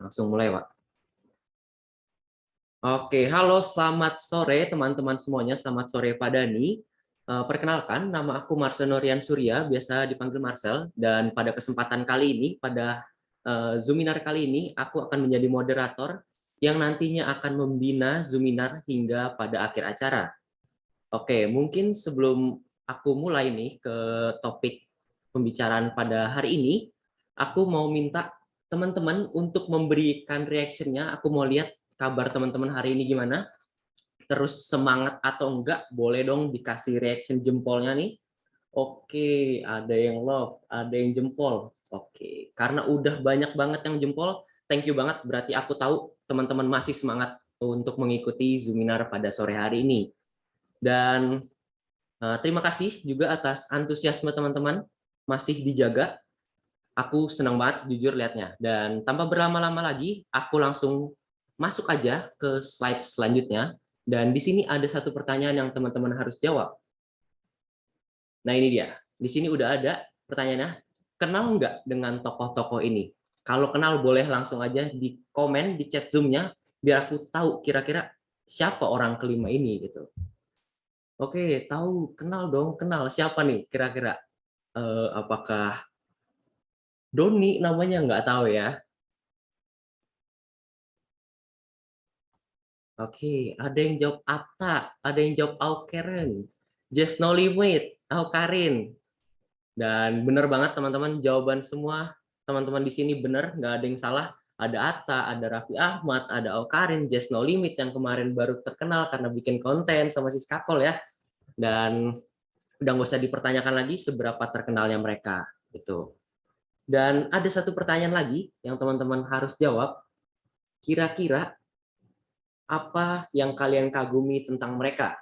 Langsung mulai, Pak. Oke, halo, selamat sore teman-teman semuanya. Selamat sore Pak Dani. Perkenalkan, nama aku Marcel Norian Surya, biasa dipanggil Marcel. Dan pada kesempatan kali ini, pada Zoominar kali ini, aku akan menjadi moderator yang nantinya akan membina Zoominar hingga pada akhir acara. Oke, mungkin sebelum aku mulai nih ke topik pembicaraan pada hari ini, aku mau minta teman-teman untuk memberikan reaction-nya. Aku mau lihat kabar teman-teman hari ini gimana. Terus semangat atau enggak, boleh dong dikasih reaction jempolnya nih. Oke, ada yang love, ada yang jempol. Oke, karena udah banyak banget yang jempol, thank you banget. Berarti aku tahu teman-teman masih semangat untuk mengikuti Zoominar pada sore hari ini. Dan terima kasih juga atas antusiasme teman-teman, masih dijaga. Aku senang banget jujur lihatnya. Dan tanpa berlama-lama lagi, aku langsung masuk aja ke slide selanjutnya. Dan di sini ada satu pertanyaan yang teman-teman harus jawab. Nah ini dia, di sini udah ada pertanyaannya. Kenal nggak dengan tokoh-tokoh ini? Kalau kenal boleh langsung aja di komen di chat Zoom-nya, biar aku tahu kira-kira siapa orang kelima ini gitu. Oke, tahu, kenal dong, kenal. Siapa nih kira-kira? Apakah Doni namanya? Nggak tahu ya. Oke, ada yang jawab Atta, ada yang jawab Aukeren, Just No Limit, Aukarin. Dan benar banget teman-teman, jawaban semua teman-teman di sini benar, nggak ada yang salah. Ada Atta, ada Raffi Ahmad, ada Aukarin, Just No Limit yang kemarin baru terkenal karena bikin konten sama si Skakol ya. Dan udah nggak usah dipertanyakan lagi seberapa terkenalnya mereka gitu. Dan ada satu pertanyaan lagi yang teman-teman harus jawab. Kira-kira apa yang kalian kagumi tentang mereka?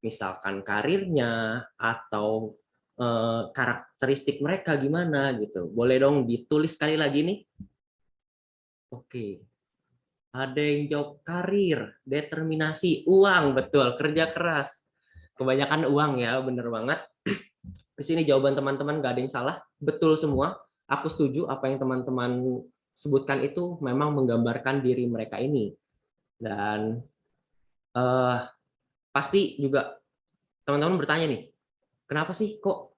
Misalkan karirnya atau karakteristik mereka gimana gitu. Boleh dong ditulis sekali lagi nih. Oke. Ada yang jawab karir, determinasi, uang, betul, kerja keras. Kebanyakan uang ya, bener banget. Di sini jawaban teman-teman gak ada yang salah, betul semua. Aku setuju apa yang teman-teman sebutkan itu memang menggambarkan diri mereka ini. Dan pasti juga teman-teman bertanya nih, kenapa sih kok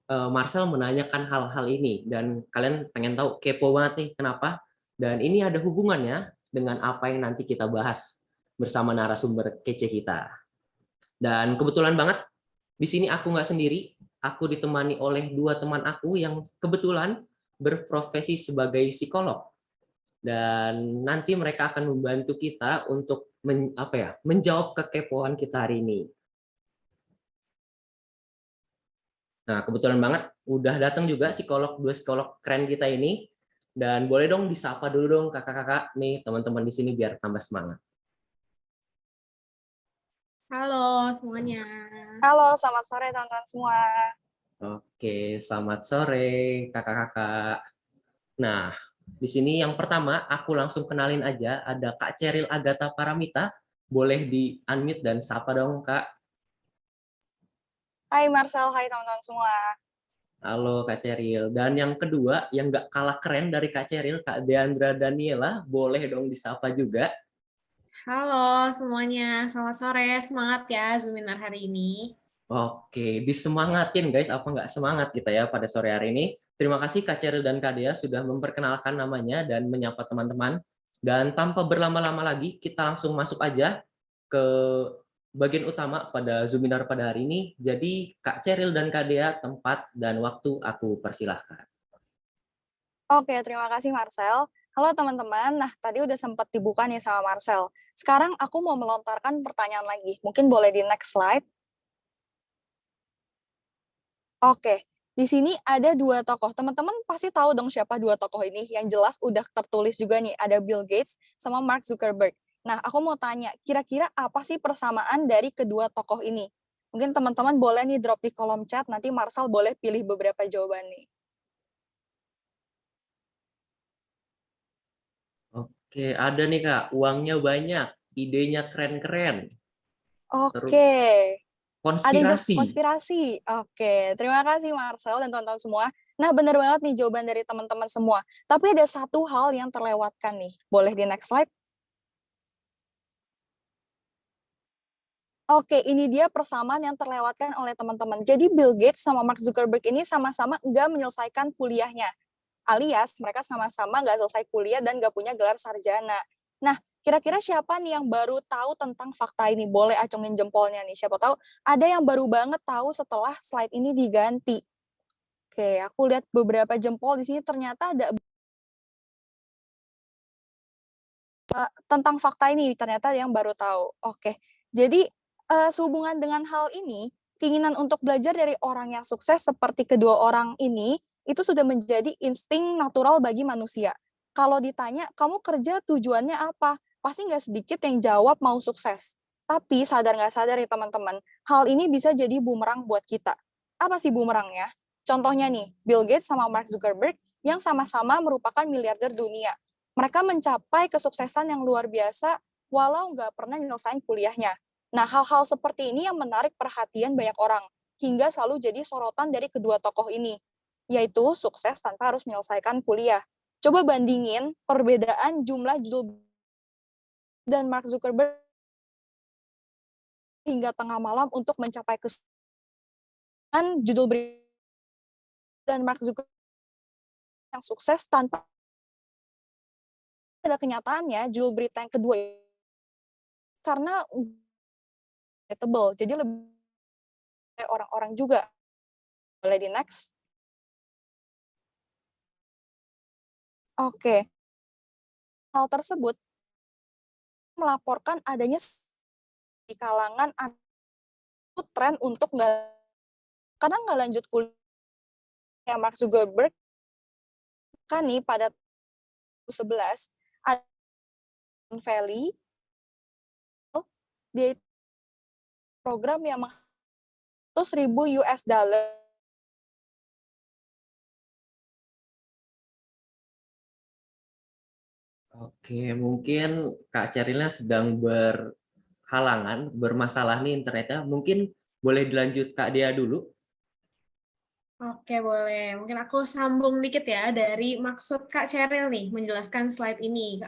Marcel menanyakan hal-hal ini? Dan kalian pengen tahu, kepo banget nih kenapa? Dan ini ada hubungannya dengan apa yang nanti kita bahas bersama narasumber kece kita. Dan kebetulan banget, di sini aku nggak sendiri, aku ditemani oleh dua teman aku yang kebetulan berprofesi sebagai psikolog. Dan nanti mereka akan membantu kita untuk menjawab kekepoan kita hari ini. Nah, kebetulan banget udah datang juga dua psikolog keren kita ini. Dan boleh dong disapa dulu dong kakak-kakak nih teman-teman di sini biar tambah semangat. Halo semuanya. Halo, selamat sore teman-teman semua. Oke, selamat sore kakak-kakak. Nah, di sini yang pertama aku langsung kenalin aja, ada Kak Ceril Agatha Paramita. Boleh di-unmute dan sapa dong Kak. Hai Marcel, hai teman-teman semua. Halo Kak Ceril. Dan yang kedua, yang nggak kalah keren dari Kak Ceril, Kak Deandra Daniela, boleh dong disapa juga. Halo semuanya, selamat sore. Semangat ya Zoominar hari ini. Oke, disemangatin guys, apa nggak semangat kita ya pada sore hari ini. Terima kasih Kak Ceril dan Kak Dea sudah memperkenalkan namanya dan menyapa teman-teman. Dan tanpa berlama-lama lagi, kita langsung masuk aja ke bagian utama pada Zoominar pada hari ini. Jadi Kak Ceril dan Kak Dea, tempat dan waktu aku persilahkan. Oke, terima kasih Marcel. Halo teman-teman, nah tadi udah sempat dibuka nih sama Marcel. Sekarang aku mau melontarkan pertanyaan lagi. Mungkin boleh di next slide. Oke, di sini ada dua tokoh. Teman-teman pasti tahu dong siapa dua tokoh ini. Yang jelas udah tertulis juga nih, ada Bill Gates sama Mark Zuckerberg. Nah, aku mau tanya, kira-kira apa sih persamaan dari kedua tokoh ini? Mungkin teman-teman boleh nih drop di kolom chat, nanti Marcel boleh pilih beberapa jawaban nih. Oke, ada nih Kak, uangnya banyak, idenya keren-keren. Oke. Konspirasi. konspirasi. Oke, terima kasih Marcel dan teman-teman semua. Nah, benar banget nih jawaban dari teman-teman semua. Tapi ada satu hal yang terlewatkan nih. Boleh di next slide? Oke, ini dia persamaan yang terlewatkan oleh teman-teman. Jadi Bill Gates sama Mark Zuckerberg ini sama-sama nggak menyelesaikan kuliahnya. Alias mereka sama-sama nggak selesai kuliah dan nggak punya gelar sarjana. Nah, kira-kira siapa nih yang baru tahu tentang fakta ini? Boleh acungin jempolnya nih. Siapa tahu ada yang baru banget tahu setelah slide ini diganti. Oke, aku lihat beberapa jempol di sini ternyata ada tentang fakta ini ternyata yang baru tahu. Oke, jadi sehubungan dengan hal ini, keinginan untuk belajar dari orang yang sukses seperti kedua orang ini itu sudah menjadi insting natural bagi manusia. Kalau ditanya, kamu kerja tujuannya apa? Pasti nggak sedikit yang jawab mau sukses. Tapi sadar nggak sadar ya teman-teman, hal ini bisa jadi bumerang buat kita. Apa sih bumerangnya? Contohnya nih, Bill Gates sama Mark Zuckerberg yang sama-sama merupakan miliarder dunia. Mereka mencapai kesuksesan yang luar biasa walau nggak pernah nyelesain kuliahnya. Nah, hal-hal seperti ini yang menarik perhatian banyak orang, hingga selalu jadi sorotan dari kedua tokoh ini, yaitu sukses tanpa harus menyelesaikan kuliah. Coba bandingin perbedaan jumlah judul dan Mark Zuckerberg hingga tengah malam untuk mencapai kesuksesan judul dan Mark Zuckerberg yang sukses tanpa ada kenyataannya judul berita yang kedua karena relatable, jadi lebih orang-orang juga. Boleh di next? Oke. Hal tersebut melaporkan adanya di kalangan tren untuk karena nggak lanjut kuliah. Mark Zuckerberg kan nih pada 2011 ada Valley, dia program yang $100,000 Oke, mungkin Kak Cheryl sedang berhalangan, bermasalah nih internetnya. Mungkin boleh dilanjut Kak Dea dulu. Oke, boleh. Mungkin aku sambung dikit ya dari maksud Kak Cheryl nih menjelaskan slide ini.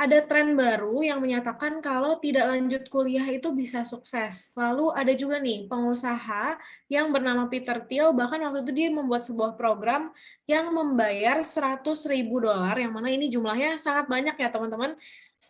Ada tren baru yang menyatakan kalau tidak lanjut kuliah itu bisa sukses. Lalu ada juga nih pengusaha yang bernama Peter Thiel, bahkan waktu itu dia membuat sebuah program yang membayar $100,000, yang mana ini jumlahnya sangat banyak ya teman-teman.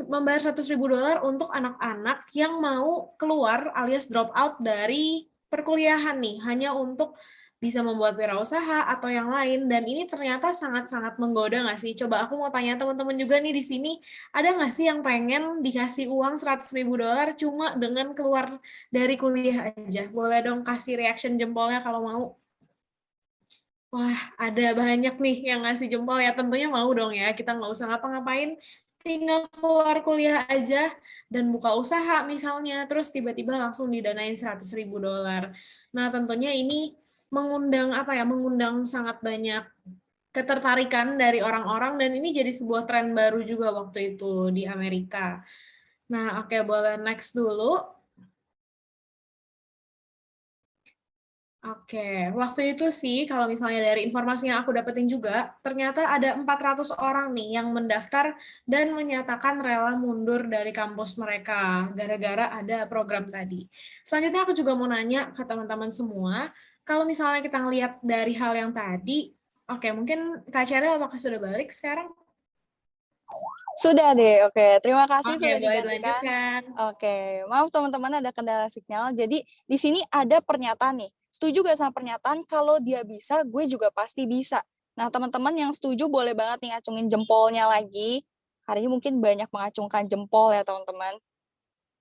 Membayar $100,000 untuk anak-anak yang mau keluar alias drop out dari perkuliahan nih, hanya untuk bisa membuat wirausaha atau yang lain, dan ini ternyata sangat-sangat menggoda nggak sih? Coba aku mau tanya teman-teman juga nih di sini, ada nggak sih yang pengen dikasih uang $100,000 cuma dengan keluar dari kuliah aja? Boleh dong kasih reaction jempolnya kalau mau. Wah, ada banyak nih yang ngasih jempol ya, tentunya mau dong ya, kita nggak usah ngapa-ngapain, tinggal keluar kuliah aja dan buka usaha misalnya, terus tiba-tiba langsung didanain $100,000. Nah, tentunya ini mengundang apa ya, mengundang sangat banyak ketertarikan dari orang-orang dan ini jadi sebuah tren baru juga waktu itu di Amerika. Nah, oke, boleh next dulu. Oke, waktu itu sih kalau misalnya dari informasi yang aku dapetin juga, ternyata ada 400 orang nih yang mendaftar dan menyatakan rela mundur dari kampus mereka gara-gara ada program tadi. Selanjutnya aku juga mau nanya ke teman-teman semua, kalau misalnya kita ngelihat dari hal yang tadi, oke, mungkin Kak Cheryl apakah sudah balik sekarang? Sudah deh, oke. Terima kasih Oke, sudah boleh digantikan. dilanjutkan. Oke, maaf teman-teman ada kendala sinyal. Jadi di sini ada pernyataan nih. Setuju gak sama pernyataan kalau dia bisa, gue juga pasti bisa. Nah, teman-teman yang setuju boleh banget nih acungin jempolnya lagi. Hari ini mungkin banyak mengacungkan jempol ya teman-teman.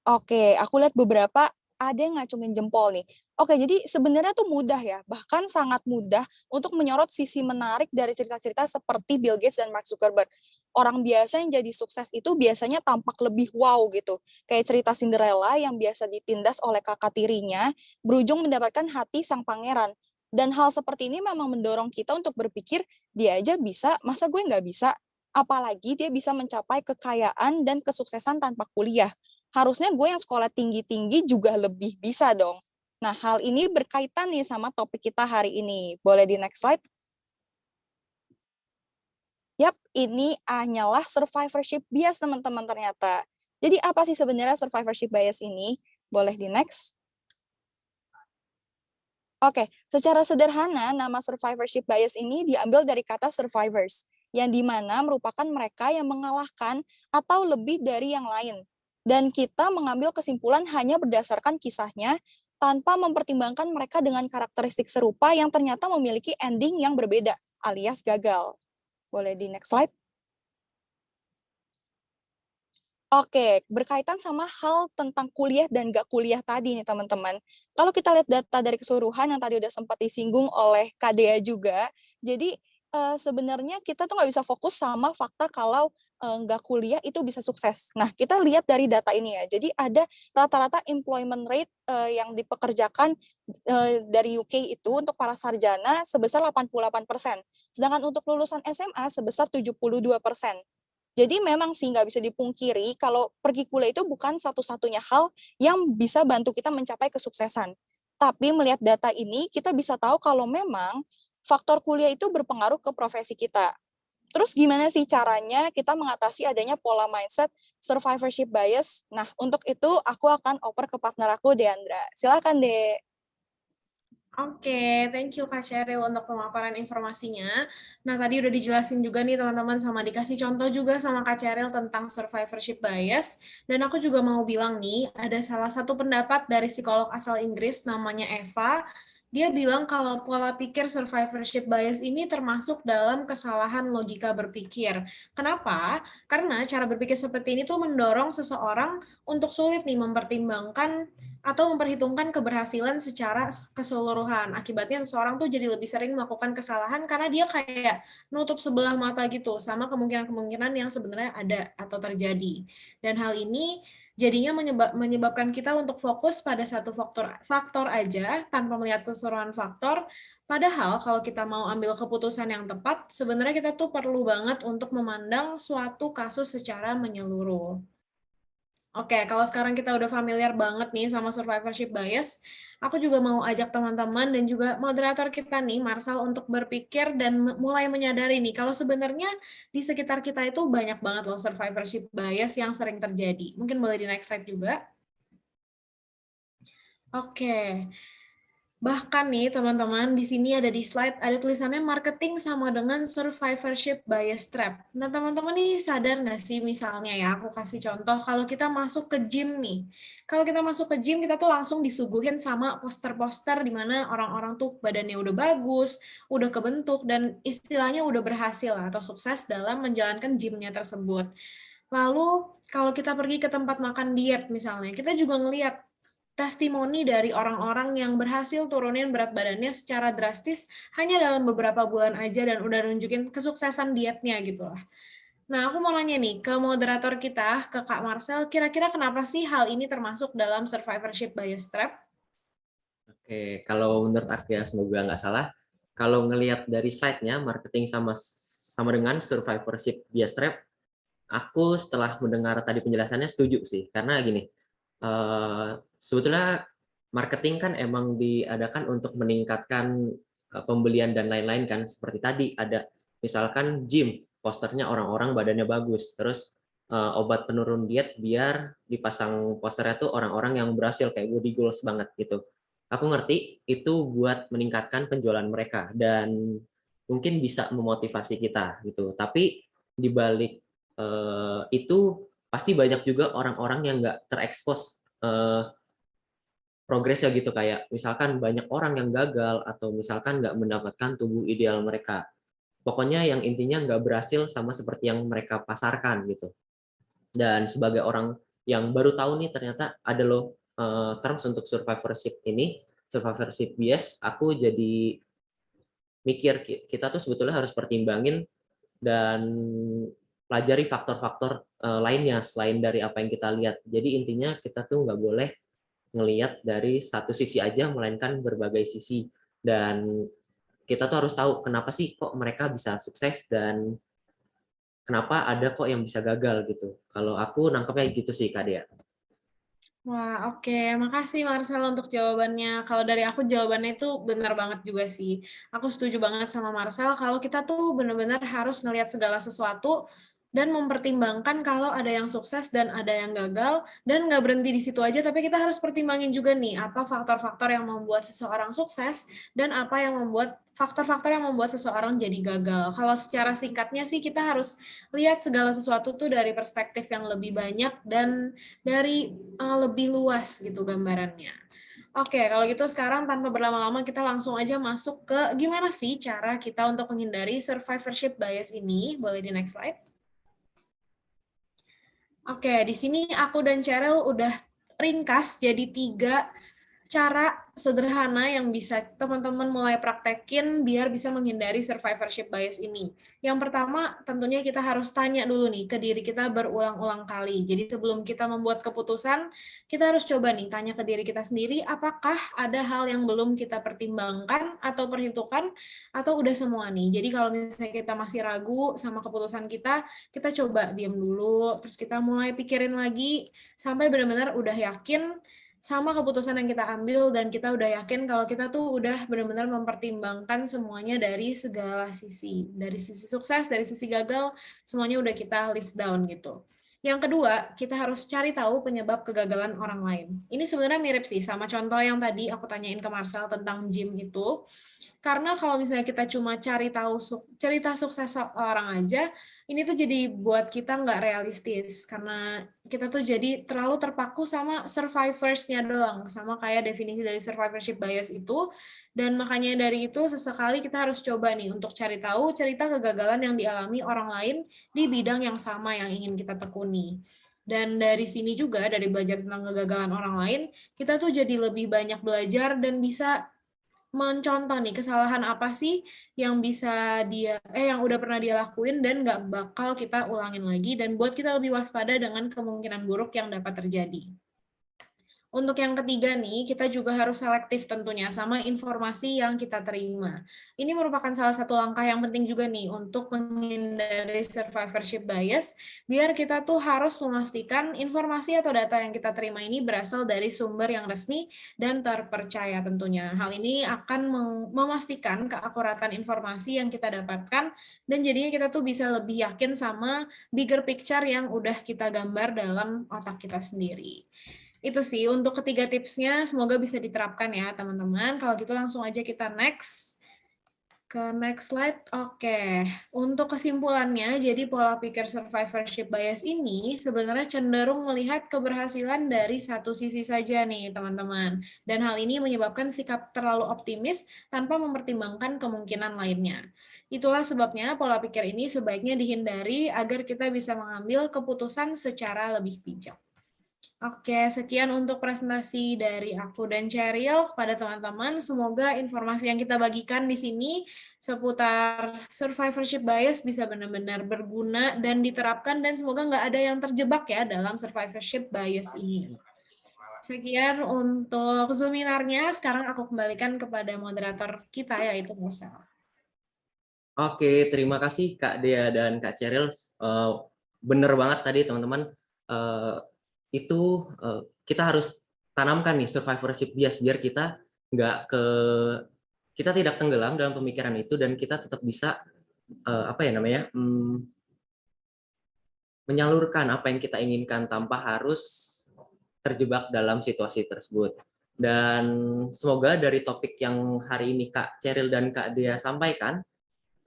Oke, aku lihat beberapa ada yang ngacungin jempol nih. Oke, jadi sebenarnya tuh mudah ya, bahkan sangat mudah untuk menyorot sisi menarik dari cerita-cerita seperti Bill Gates dan Mark Zuckerberg. Orang biasa yang jadi sukses itu biasanya tampak lebih wow gitu. Kayak cerita Cinderella yang biasa ditindas oleh kakak tirinya, berujung mendapatkan hati sang pangeran. Dan hal seperti ini memang mendorong kita untuk berpikir, dia aja bisa, masa gue nggak bisa? Apalagi dia bisa mencapai kekayaan dan kesuksesan tanpa kuliah. harusnya gue yang sekolah tinggi-tinggi juga lebih bisa dong. Nah, hal ini berkaitan nih sama topik kita hari ini. Boleh di next slide? Yap, ini hanyalah survivorship bias teman-teman ternyata. Jadi apa sih sebenarnya survivorship bias ini? Boleh di next? Oke, secara sederhana nama survivorship bias ini diambil dari kata survivors, yang dimana merupakan mereka yang mengalahkan atau lebih dari yang lain. Dan kita mengambil kesimpulan hanya berdasarkan kisahnya, tanpa mempertimbangkan mereka dengan karakteristik serupa yang ternyata memiliki ending yang berbeda, alias gagal. Boleh di next slide? Oke, berkaitan sama hal tentang kuliah dan gak kuliah tadi nih teman-teman. Kalau kita lihat data dari keseluruhan yang tadi udah sempat disinggung oleh Kak Dea juga, jadi sebenarnya kita tuh nggak bisa fokus sama fakta kalau nggak kuliah itu bisa sukses. Nah, kita lihat dari data ini ya. Jadi ada rata-rata employment rate yang dipekerjakan dari UK itu untuk para sarjana sebesar 88%. Sedangkan untuk lulusan SMA sebesar 72%. Jadi memang sih nggak bisa dipungkiri kalau pergi kuliah itu bukan satu-satunya hal yang bisa bantu kita mencapai kesuksesan. Tapi melihat data ini, kita bisa tahu kalau memang faktor kuliah itu berpengaruh ke profesi kita. Terus gimana sih caranya kita mengatasi adanya pola mindset survivorship bias? Nah, untuk itu aku akan oper ke partner aku, Deandra. Silakan, De. Oke, thank you Kak Sheryl untuk pemaparan informasinya. Nah, tadi udah dijelasin juga nih teman-teman sama dikasih contoh juga sama Kak Sheryl tentang survivorship bias. Dan aku juga mau bilang nih, ada salah satu pendapat dari psikolog asal Inggris namanya Eva. Dia bilang kalau pola pikir survivorship bias ini termasuk dalam kesalahan logika berpikir. Kenapa? Karena cara berpikir seperti ini tuh mendorong seseorang untuk sulit nih mempertimbangkan atau memperhitungkan keberhasilan secara keseluruhan. Akibatnya seseorang tuh jadi lebih sering melakukan kesalahan karena dia kayak nutup sebelah mata gitu sama kemungkinan-kemungkinan yang sebenarnya ada atau terjadi. Dan hal ini jadinya menyebabkan kita untuk fokus pada satu faktor aja tanpa melihat keseluruhan faktor. Padahal kalau kita mau ambil keputusan yang tepat, sebenarnya kita tuh perlu banget untuk memandang suatu kasus secara menyeluruh. Oke, kalau sekarang kita udah familiar banget nih sama survivorship bias, aku juga mau ajak teman-teman dan juga moderator kita nih, Marsal, untuk berpikir dan mulai menyadari nih, kalau sebenarnya di sekitar kita itu banyak banget loh survivorship bias yang sering terjadi. Mungkin boleh di next slide juga. Oke. Bahkan nih teman-teman, di sini ada di slide, ada tulisannya marketing sama dengan survivorship bias trap. Nah teman-teman nih sadar nggak sih misalnya ya, aku kasih contoh, kalau kita masuk ke gym nih. Kalau kita masuk ke gym, kita tuh langsung disuguhin sama poster-poster di mana orang-orang tuh badannya udah bagus, udah kebentuk, dan istilahnya udah berhasil atau sukses dalam menjalankan gymnya tersebut. Lalu kalau kita pergi ke tempat makan diet misalnya, kita juga ngelihat testimoni dari orang-orang yang berhasil turunin berat badannya secara drastis hanya dalam beberapa bulan aja dan udah nunjukin kesuksesan dietnya gitu lah. Nah, aku mau nanya nih ke moderator kita, ke Kak Marcel, kira-kira kenapa sih hal ini termasuk dalam survivorship bias trap? Oke, kalau menurut aku ya, semoga nggak salah, kalau ngelihat dari slide-nya, marketing sama dengan survivorship bias trap, aku setelah mendengar tadi penjelasannya setuju sih, karena gini, sebetulnya marketing kan emang diadakan untuk meningkatkan pembelian dan lain-lain kan, seperti tadi ada misalkan gym, posternya orang-orang badannya bagus, terus obat penurun diet biar dipasang posternya tuh orang-orang yang berhasil kayak body goals banget gitu. Aku ngerti itu buat meningkatkan penjualan mereka dan mungkin bisa memotivasi kita gitu. Tapi di balik itu pasti banyak juga orang-orang yang nggak terekspos progresnya gitu, kayak misalkan banyak orang yang gagal atau misalkan nggak mendapatkan tubuh ideal mereka. Pokoknya yang intinya nggak berhasil sama seperti yang mereka pasarkan gitu. Dan sebagai orang yang baru tahu nih ternyata ada loh terms untuk survivorship ini, survivorship bias, aku jadi mikir kita tuh sebetulnya harus pertimbangin dan pelajari faktor-faktor lainnya selain dari apa yang kita lihat. Jadi intinya kita tuh nggak boleh ngelihat dari satu sisi aja, melainkan berbagai sisi. Dan kita tuh harus tahu kenapa sih kok mereka bisa sukses dan kenapa ada kok yang bisa gagal gitu. Kalau aku nangkepnya gitu sih, Kak Dea. Wah, oke. Makasih Marcel untuk jawabannya. Kalau dari aku jawabannya itu benar banget juga sih. Aku setuju banget sama Marcel kalau kita tuh benar-benar harus ngelihat segala sesuatu dan mempertimbangkan kalau ada yang sukses dan ada yang gagal, dan nggak berhenti di situ aja, tapi kita harus pertimbangin juga nih apa faktor-faktor yang membuat seseorang sukses dan apa yang membuat faktor-faktor yang membuat seseorang jadi gagal. Kalau secara singkatnya sih kita harus lihat segala sesuatu tuh dari perspektif yang lebih banyak dan dari lebih luas gitu gambarannya. Oke, kalau gitu sekarang tanpa berlama-lama kita langsung aja masuk ke gimana sih cara kita untuk menghindari survivorship bias ini. Boleh di next slide. Oke, di sini aku dan Cheryl udah ringkas jadi 3 cara sederhana yang bisa teman-teman mulai praktekin biar bisa menghindari survivorship bias ini. Yang pertama, tentunya kita harus tanya dulu nih ke diri kita berulang-ulang kali. Jadi sebelum kita membuat keputusan, kita harus coba nih tanya ke diri kita sendiri, apakah ada hal yang belum kita pertimbangkan atau perhitungkan, atau udah semua nih. Jadi kalau misalnya kita masih ragu sama keputusan kita coba diam dulu, terus kita mulai pikirin lagi sampai benar-benar udah yakin sama keputusan yang kita ambil dan kita udah yakin kalau kita tuh udah benar-benar mempertimbangkan semuanya dari segala sisi. Dari sisi sukses, dari sisi gagal, semuanya udah kita list down gitu. Yang kedua, kita harus cari tahu penyebab kegagalan orang lain. Ini sebenarnya mirip sih sama contoh yang tadi aku tanyain ke Marcel tentang gym itu. Karena kalau misalnya kita cuma cari tahu cerita sukses orang aja, ini tuh jadi buat kita nggak realistis. Karena kita tuh jadi terlalu terpaku sama survivors-nya doang. Sama kayak definisi dari survivorship bias itu. Dan makanya dari itu sesekali kita harus coba nih untuk cari tahu cerita kegagalan yang dialami orang lain di bidang yang sama yang ingin kita tekuni. Dan dari sini juga, dari belajar tentang kegagalan orang lain, kita tuh jadi lebih banyak belajar dan bisa mencontoh nih kesalahan apa sih yang bisa yang udah pernah dia lakuin dan nggak bakal kita ulangin lagi, dan buat kita lebih waspada dengan kemungkinan buruk yang dapat terjadi. Untuk yang ketiga nih, kita juga harus selektif tentunya sama informasi yang kita terima. Ini merupakan salah satu langkah yang penting juga nih untuk menghindari survivorship bias, biar kita tuh harus memastikan informasi atau data yang kita terima ini berasal dari sumber yang resmi dan terpercaya tentunya. Hal ini akan memastikan keakuratan informasi yang kita dapatkan, dan jadinya kita tuh bisa lebih yakin sama bigger picture yang udah kita gambar dalam otak kita sendiri. Itu sih untuk ketiga tipsnya, semoga bisa diterapkan ya teman-teman. Kalau gitu langsung aja kita next ke next slide. Oke, untuk kesimpulannya, jadi pola pikir survivorship bias ini sebenarnya cenderung melihat keberhasilan dari satu sisi saja nih teman-teman. Dan hal ini menyebabkan sikap terlalu optimis tanpa mempertimbangkan kemungkinan lainnya. Itulah sebabnya pola pikir ini sebaiknya dihindari agar kita bisa mengambil keputusan secara lebih bijak. Oke, sekian untuk presentasi dari aku dan Cheryl kepada teman-teman. Semoga informasi yang kita bagikan di sini seputar survivorship bias bisa benar-benar berguna dan diterapkan, dan semoga nggak ada yang terjebak ya dalam survivorship bias ini. Sekian untuk Zoominarnya. Sekarang aku kembalikan kepada moderator kita, yaitu Musa. Oke, terima kasih Kak Dea dan Kak Cheryl. Bener banget tadi teman-teman. Kita harus tanamkan nih survivorship bias biar kita tidak tenggelam dalam pemikiran itu, dan kita tetap bisa menyalurkan apa yang kita inginkan tanpa harus terjebak dalam situasi tersebut. Dan semoga dari topik yang hari ini Kak Cheryl dan Kak Dea sampaikan,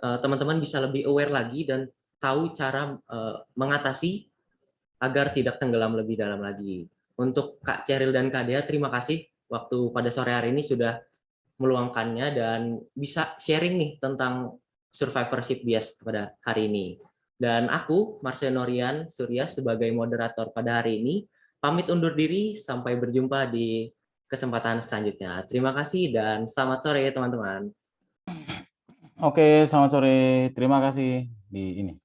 teman-teman bisa lebih aware lagi dan tahu cara mengatasi agar tidak tenggelam lebih dalam lagi. Untuk Kak Cheryl dan Kak Dea, terima kasih waktu pada sore hari ini sudah meluangkannya dan bisa sharing nih tentang survivorship bias pada hari ini. Dan aku, Marsenorian Surya, sebagai moderator pada hari ini, pamit undur diri, sampai berjumpa di kesempatan selanjutnya. Terima kasih dan selamat sore teman-teman. Oke, selamat sore. Terima kasih di ini.